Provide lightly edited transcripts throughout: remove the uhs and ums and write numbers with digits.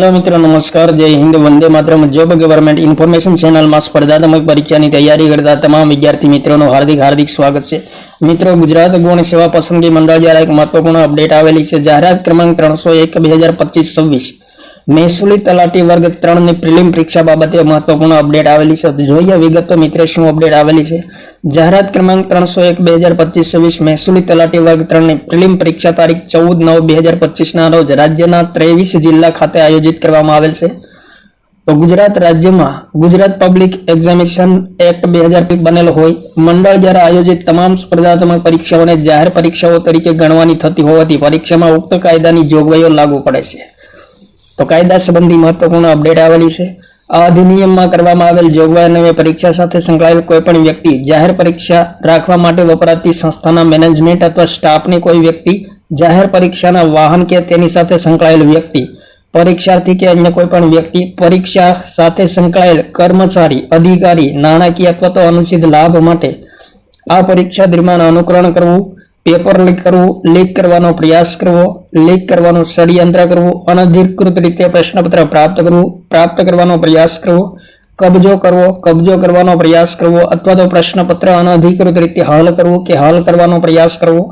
Hello मित्रों नमस्कार जय Hind Vande Mataram job government information channel में स्पर्धात्मक परीक्षा की तैयारी करता तमाम विद्यार्थी मित्रों हार्दिक स्वागत है। मित्रों गुजरात गौण सेवा पसंदगी मंडल द्वारा एक महत्वपूर्ण अपडेट आवेली है। जाहिरात क्रमांक 301/2025 महसूली तलाटी वर्ग 3 ની પ્રિલિમ પરીક્ષા બાબતે મહત્વપૂર્ણ અપડેટ આવેલી છે। જોઈએ વિગતો મિત્રો શું અપડેટ આવેલી છે। જાહેરાત ક્રમાંક 301/2025 મહેસૂલી તલાટી વર્ગ 3 ની પ્રિલિમ પરીક્ષા તારીખ 14/9/2025 ના રોજ રાજ્યના 23 જિલ્લા ખાતે આયોજિત કરવામાં આવેલ છે। તો ગુજરાત રાજ્યમાં ગુજરાત પબ્લિક એક્ઝામિનેશન એક્ટ 2020 બનેલ હોય મંડળ દ્વારા આયોજિત તમામ સ્પર્ધાત્મક પરીક્ષાઓને જાહેર પરીક્ષાઓ તરીકે ગણવાની થતી હોવાથી પરીક્ષામાં ઉક્ત કાયદાની જોગવાઈઓ લાગુ પડે છે। तो कायदा संबंधी महत्वपूर्ण अपडेट आवेली है। आ अधिनियम में करवामां आवेल जोगवाई अन्वये परीक्षा साथे संकळायेल कोईपण व्यक्ति जाहेर परीक्षा राखवा माटे वपराती संस्थाना मैनेजमेंट अथवा स्टाफनी कोई व्यक्ति जाहेर परीक्षाना वाहन के तेनी साथे संकळायेल व्यक्ति परीक्षार्थी के अन्य कोईपण व्यक्ति परीक्षा साथे संकळायेल कर्मचारी अधिकारी नाणाकीय अथवा तो अनुचित लाभ माटे आ परीक्षा दरमियान अनुकरण करवुं पेपर लीक करवानो प्रयास करवो लीक करवानो षड्यंत्र करवो अनधिकृत रीते प्रश्नपत्र प्राप्त करवानो प्रयास करवो कब्जो करवानो प्रयास करवो अथवा तो प्रश्नपत्र अनधिकृत रीते हल करवो के हल करवानो प्रयास करवो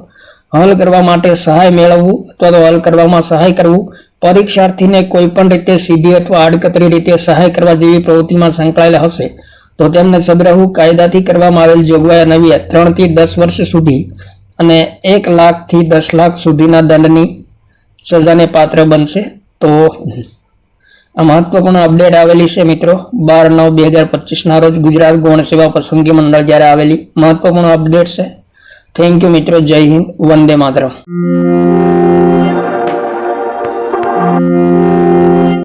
हल करवा माटे सहाय मेळववू अथवा तो हल करवामां सहाय करवू परीक्षार्थीने कोईपण रीते सीधी अथवा आडकतरी रीते सहाय करवा जेवी प्रवृत्तिमां संकळायेल हशे तो तेमने सदरहू कायदाथी करवामां आवेल जोगवाई अन्वये 3 થી 10 वर्ष सुधी અને 1 લાખ થી 10 લાખ સુધીના દંડની સજાને પાત્ર બનશે। તો આ મહત્વપૂર્ણ અપડેટ આવેલી છે મિત્રો 12/9/2025 ના રોજ ગુજરાત ગૌણ સેવા પસંદગી મંડળ દ્વારા આવેલી મહત્વપૂર્ણ અપડેટ છે। થેન્ક યુ મિત્રો, જય હિન્દ, વંદે માતરમ।